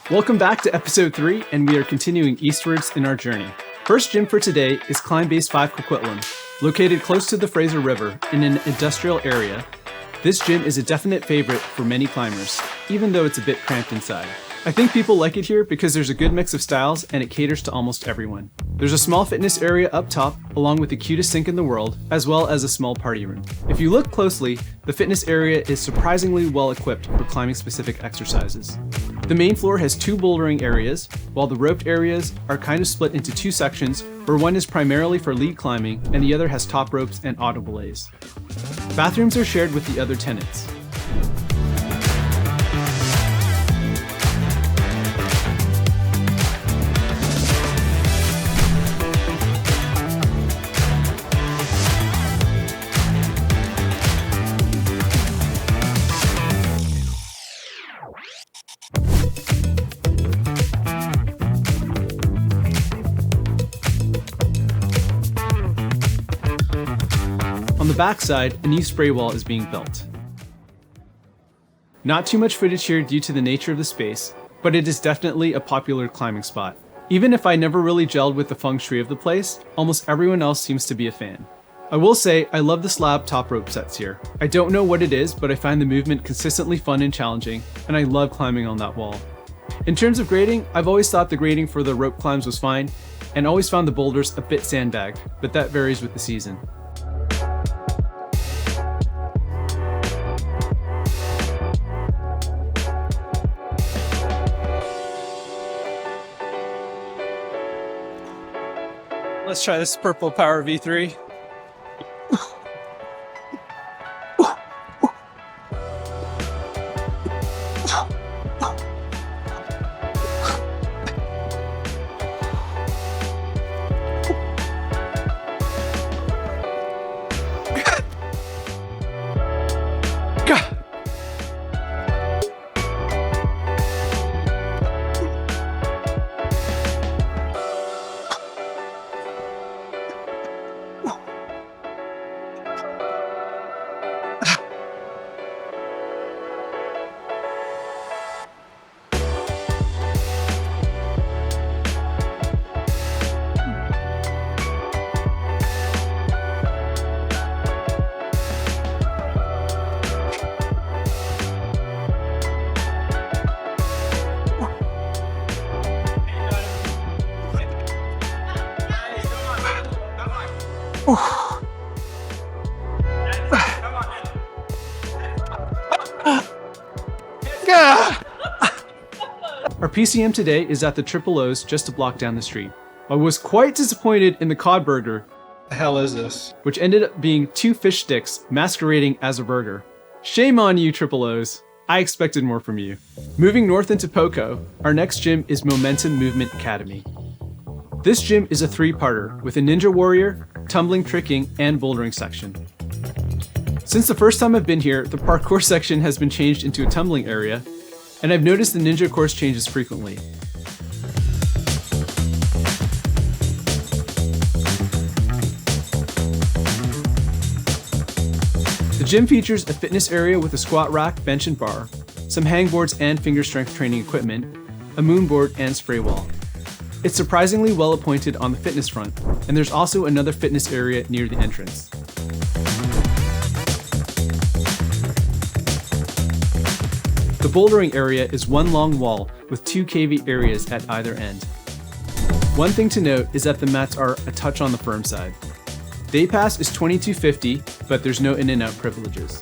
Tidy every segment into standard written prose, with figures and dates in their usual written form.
Welcome back to episode 3, and we are continuing eastwards in our journey. First gym for today is Climb Base 5 Coquitlam. Located close to the Fraser River in an industrial area, this gym is a definite favorite for many climbers, even though it's a bit cramped inside. I think people like it here because there's a good mix of styles and it caters to almost everyone. There's a small fitness area up top, along with the cutest sink in the world, as well as a small party room. If you look closely, the fitness area is surprisingly well equipped for climbing specific exercises. The main floor has 2 bouldering areas, while the roped areas are kind of split into 2 sections, where one is primarily for lead climbing and the other has top ropes and auto belays. Bathrooms are shared with the other tenants. On the backside, a new spray wall is being built. Not too much footage here due to the nature of the space, but it is definitely a popular climbing spot. Even if I never really gelled with the feng shui of the place, almost everyone else seems to be a fan. I will say, I love the slab top rope sets here. I don't know what it is, but I find the movement consistently fun and challenging, and I love climbing on that wall. In terms of grading, I've always thought the grading for the rope climbs was fine, and always found the boulders a bit sandbagged, but that varies with the season. Let's try this purple power V3. Our PCM today is at the Triple O's just a block down the street. I was quite disappointed in the cod burger. The hell is this? Which ended up being 2 fish sticks masquerading as a burger. Shame on you, Triple O's. I expected more from you. Moving north into Poco, our next gym is Momentum Movement Academy. This gym is a 3-parter with a Ninja Warrior, tumbling, tricking, and bouldering section. Since the first time I've been here, the parkour section has been changed into a tumbling area, and I've noticed the ninja course changes frequently. The gym features a fitness area with a squat rack, bench and bar, some hangboards and finger strength training equipment, a moon board and spray wall. It's surprisingly well appointed on the fitness front, and there's also another fitness area near the entrance. The bouldering area is one long wall with 2 cavey areas at either end. One thing to note is that the mats are a touch on the firm side. Day pass is $22.50, but there's no in and out privileges.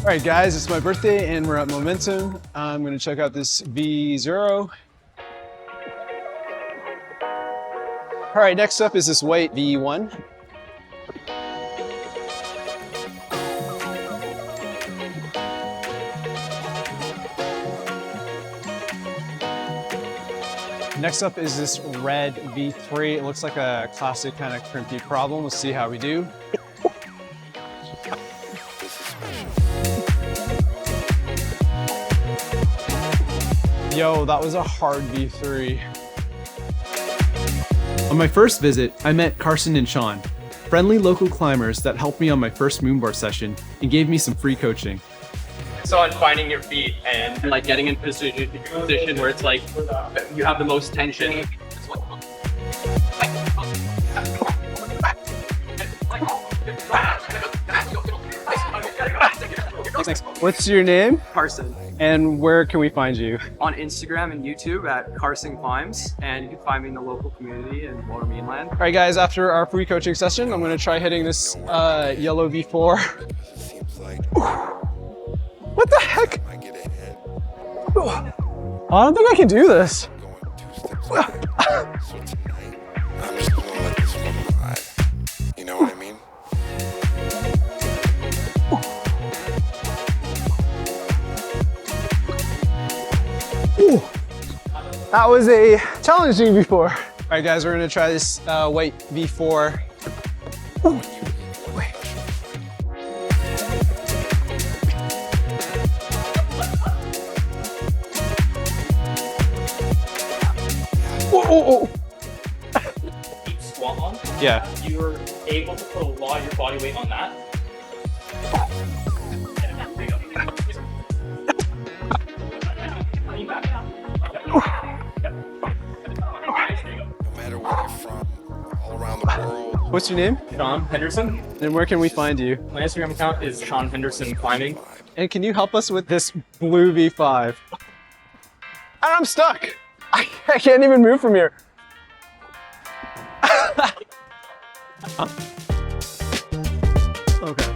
All right, guys, it's my birthday and we're at Momentum. I'm gonna check out this V0. All right, next up is this white V1. Next up is this red V3. It looks like a classic kind of crimpy problem. Let's see how we do. Yo, that was a hard V3. On my first visit, I met Carson and Sean, friendly local climbers that helped me on my first moonbar session and gave me some free coaching. focus on finding your feet and like getting in position where it's like you have the most tension. Thanks. What's your name? Carson. And where can we find you? On Instagram and YouTube at Carson Climbs, and you can find me in the local community in Lower Mainland. All right, guys, after our free coaching session, I'm gonna try hitting this yellow V4. What the heck? I don't think I can do this. I'm just gonna let this one ride. You know what I mean? Ooh, that was a challenging V4. All right, guys, we're gonna try this white V4. Ooh. Wait. Oh. Deep squat on. Yeah. You're able to put a lot of your body weight on that. No matter where you're from, all around the world. What's your name? Sean Henderson. And where can we find you? My Instagram account is Sean Henderson Climbing. And can you help us with this blue V5? And I'm stuck. I can't even move from here. Okay.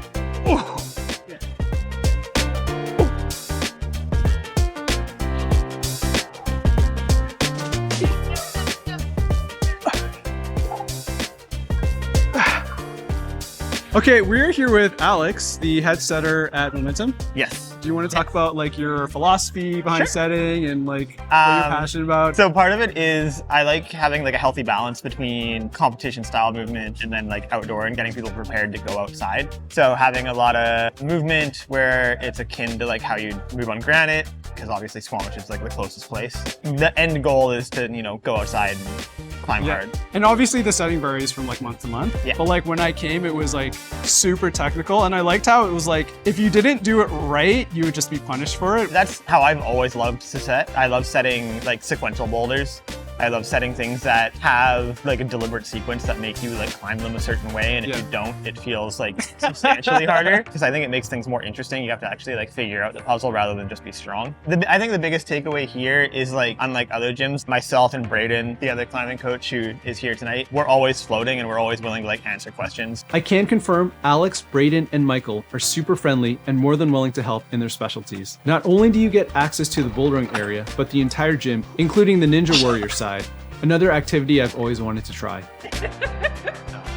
Okay, we're here with Alex, the head setter at Momentum. Yes. Do you want to talk about like your philosophy behind Sure. setting and like what you're passionate about? So part of it is I like having like a healthy balance between competition style movement and then like outdoor and getting people prepared to go outside. So having a lot of movement where it's akin to like how you move on granite, because obviously Squamish is like the closest place. The end goal is to, you know, go outside and climb hard. And obviously the setting varies from like month to month. Yeah. But like when I came, it was like super technical, and I liked how it was like if you didn't do it right, you would just be punished for it. That's how I've always loved to set. I love setting like sequential boulders. I love setting things that have like a deliberate sequence that make you like climb them a certain way, and if you don't, it feels like substantially harder. Because I think it makes things more interesting. You have to actually like figure out the puzzle rather than just be strong. I think the biggest takeaway here is like, unlike other gyms, myself and Braden, the other climbing coach who is here tonight, we're always floating and we're always willing to like answer questions. I can confirm Alex, Braden, and Michael are super friendly and more than willing to help in their specialties. Not only do you get access to the bouldering area, but the entire gym, including the Ninja Warrior side. Another activity I've always wanted to try.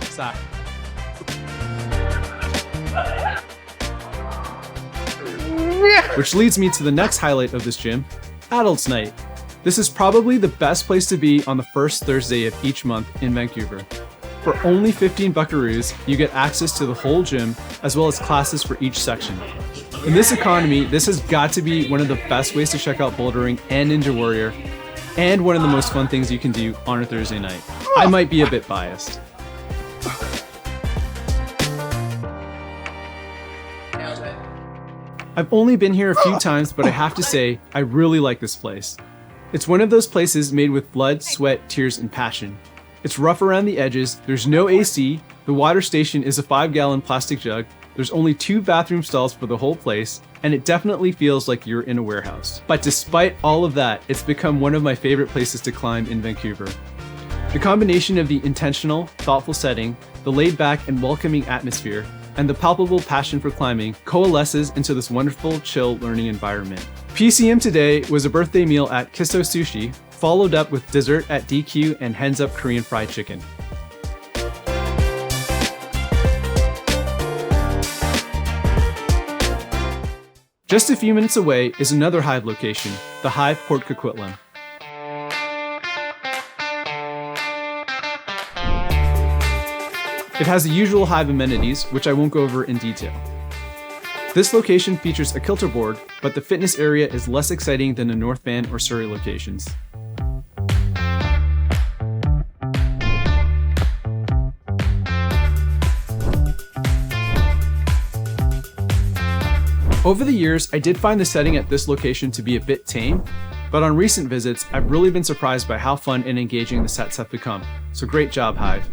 Stop. Which leads me to the next highlight of this gym, Adults Night. This is probably the best place to be on the first Thursday of each month in Vancouver. For only 15 buckaroos, you get access to the whole gym as well as classes for each section. In this economy, this has got to be one of the best ways to check out bouldering and Ninja Warrior, and one of the most fun things you can do on a Thursday night. I might be a bit biased. I've only been here a few times, but I have to say, I really like this place. It's one of those places made with blood, sweat, tears, and passion. It's rough around the edges, there's no AC, the water station is a 5-gallon plastic jug, there's only 2 bathroom stalls for the whole place, and it definitely feels like you're in a warehouse. But despite all of that, it's become one of my favorite places to climb in Vancouver. The combination of the intentional, thoughtful setting, the laid-back and welcoming atmosphere, and the palpable passion for climbing coalesces into this wonderful, chill learning environment. PCM today was a birthday meal at Kiso Sushi, followed up with dessert at DQ and Hens Up Korean Fried Chicken. Just a few minutes away is another Hive location, the Hive Port Coquitlam. It has the usual Hive amenities, which I won't go over in detail. This location features a kilter board, but the fitness area is less exciting than the North Van or Surrey locations. Over the years, I did find the setting at this location to be a bit tame, but on recent visits, I've really been surprised by how fun and engaging the sets have become. So great job, Hive.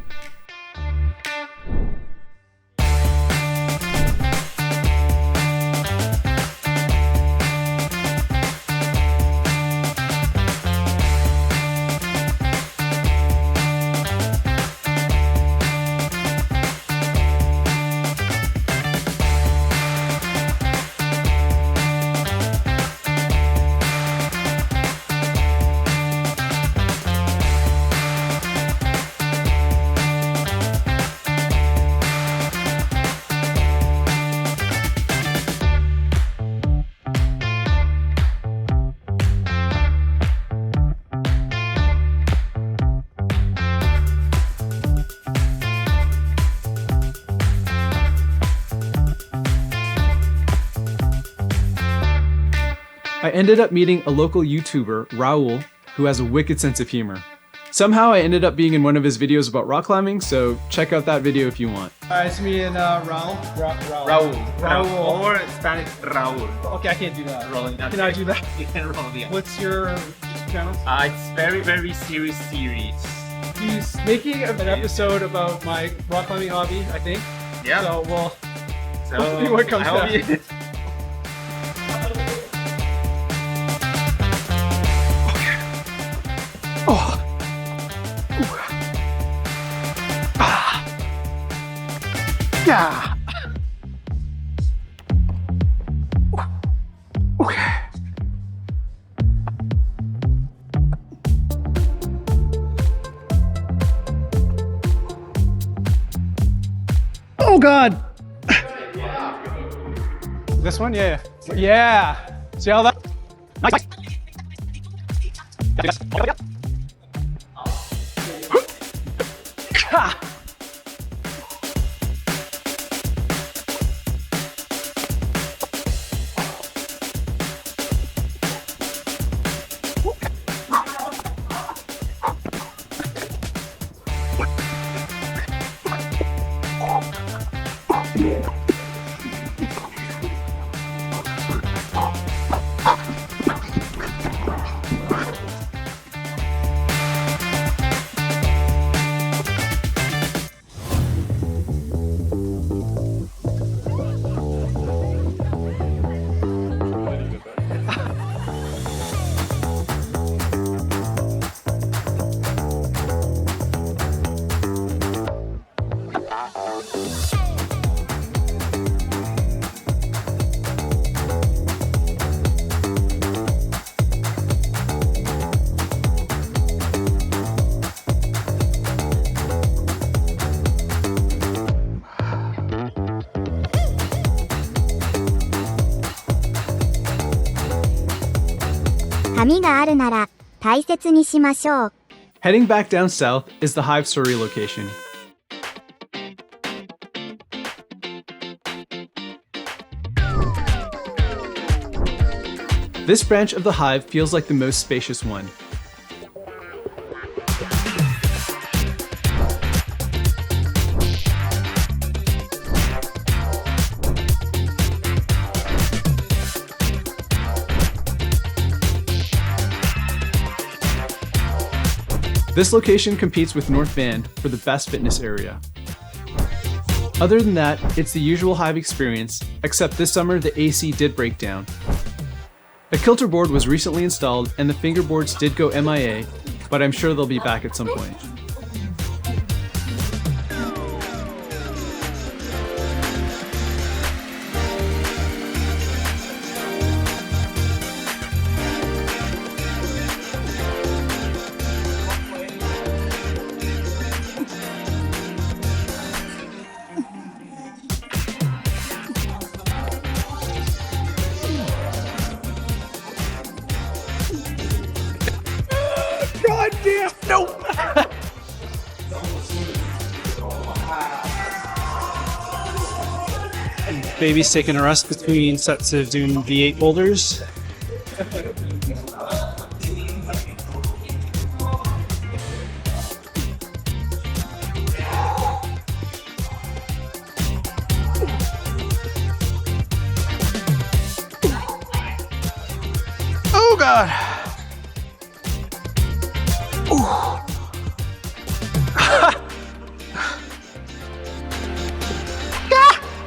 I ended up meeting a local YouTuber, Raul, who has a wicked sense of humor. Somehow I ended up being in one of his videos about rock climbing, so check out that video if you want. It's me and Raul. Raul. Or Spanish Raul. Okay, I can't do that. Rolling down. Can I do that? You can roll the What's your channel? It's very serious series. He's making an episode about my rock climbing hobby, I think. Yeah. So we'll So see what comes I hope out. you- Oh. Yeah. Okay. Oh God. This one? Yeah. Yeah. See how that? Nice. Heading back down south is the Hive Surrey location. This branch of the Hive feels like the most spacious one. This location competes with North Van for the best fitness area. Other than that, it's the usual Hive experience, except this summer the AC did break down. A kilter board was recently installed and the fingerboards did go MIA, but I'm sure they'll be back at some point. God damn! Nope! Baby's taking a rest between sets of doing V8 boulders. God. Ooh. Ah,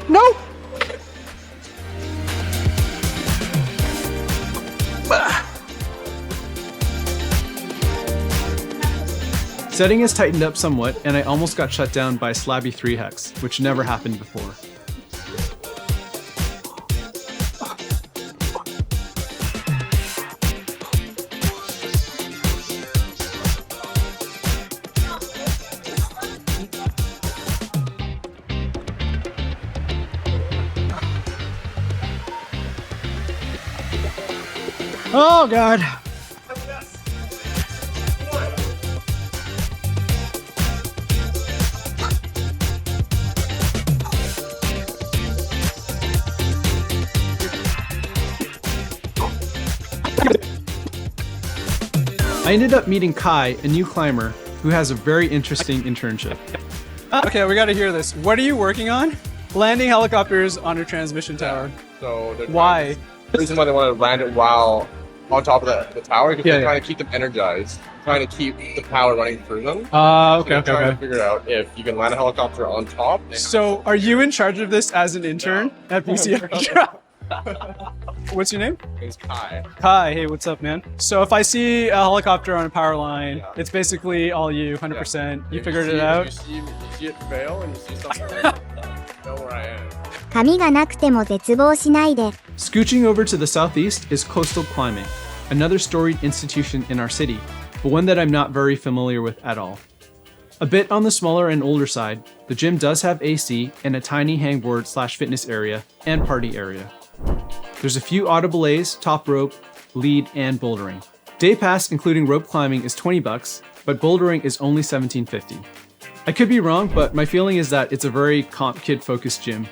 no. Setting has tightened up somewhat, and I almost got shut down by a slabby 3 hex, which never happened before. Oh God. I ended up meeting Kai, a new climber, who has a very interesting internship. Okay, we got to hear this. What are you working on? Landing helicopters on a transmission tower. So they're Why? The reason why they want to land it while on top of the tower because Yeah, they're yeah. trying to keep them energized, trying to keep the power running through them. Okay, They're okay, trying to okay. figure out if you can land a helicopter on top. So, are you in charge of this as an intern at BC? What's your name? It's Kai. Hi, hey, what's up, man? So if I see a helicopter on a power line, it's basically all you, 100%. You figured it out? If you see it fail and you see something, know where I am. 髪がなくても絶望しないで。 Scooching over to the southeast is Coastal Climbing, another storied institution in our city, but one that I'm not very familiar with at all. A bit on the smaller and older side, the gym does have AC and a tiny hangboard/fitness area and party area. There's a few audible A's, top rope, lead, and bouldering. Day pass including rope climbing is $20, but bouldering is only $17.50. I could be wrong, but my feeling is that it's a very comp kid focused gym.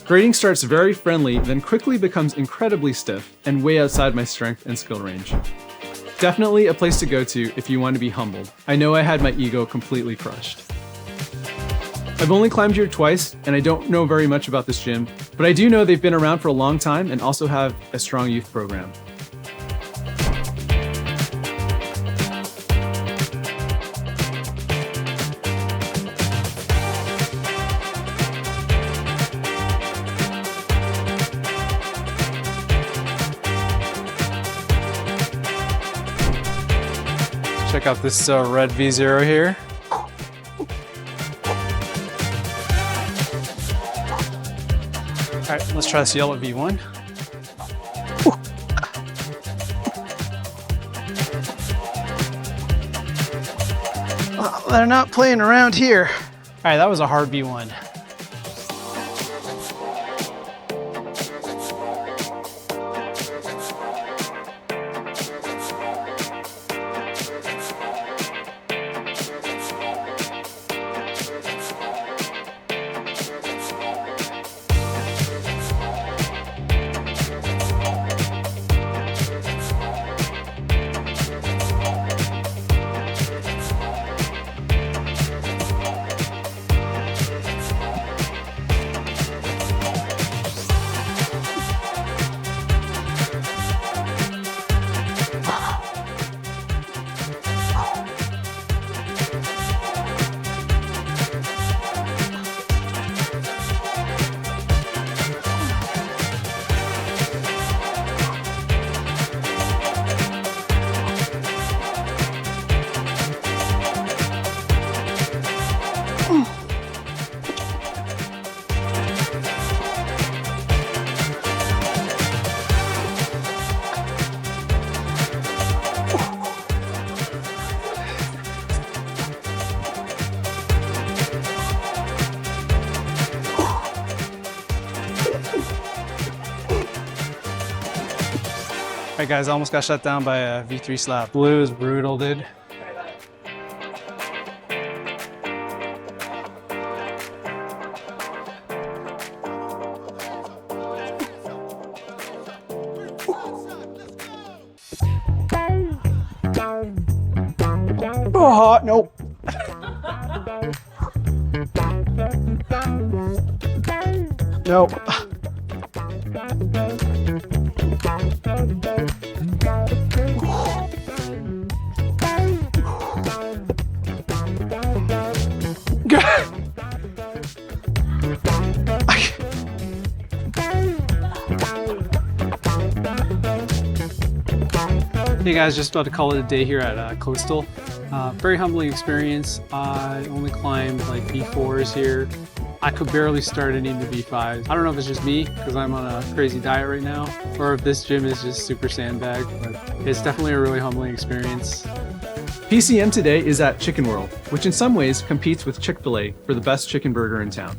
Grading starts very friendly, then quickly becomes incredibly stiff and way outside my strength and skill range. Definitely a place to go to if you want to be humbled. I know I had my ego completely crushed. I've only climbed here twice, and I don't know very much about this gym, but I do know they've been around for a long time and also have a strong youth program. Check out this red V0 here. All right, let's try this yellow V1. Well, they're not playing around here. All right, that was a hard V1. All right, guys, I almost got shut down by a V3 slab. Blue is brutal, dude. Oh, nope. Nope. Hey guys, just about to call it a day here at Coastal. Very humbling experience. I only climbed like V4s here. I could barely start any of the V5s. I don't know if it's just me because I'm on a crazy diet right now, or if this gym is just super sandbagged, but it's definitely a really humbling experience. PCM today is at Chicken World, which in some ways competes with Chick-fil-A for the best chicken burger in town.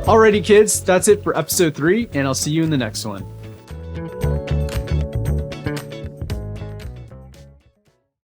Alrighty kids, that's it for episode 3, and I'll see you in the next one.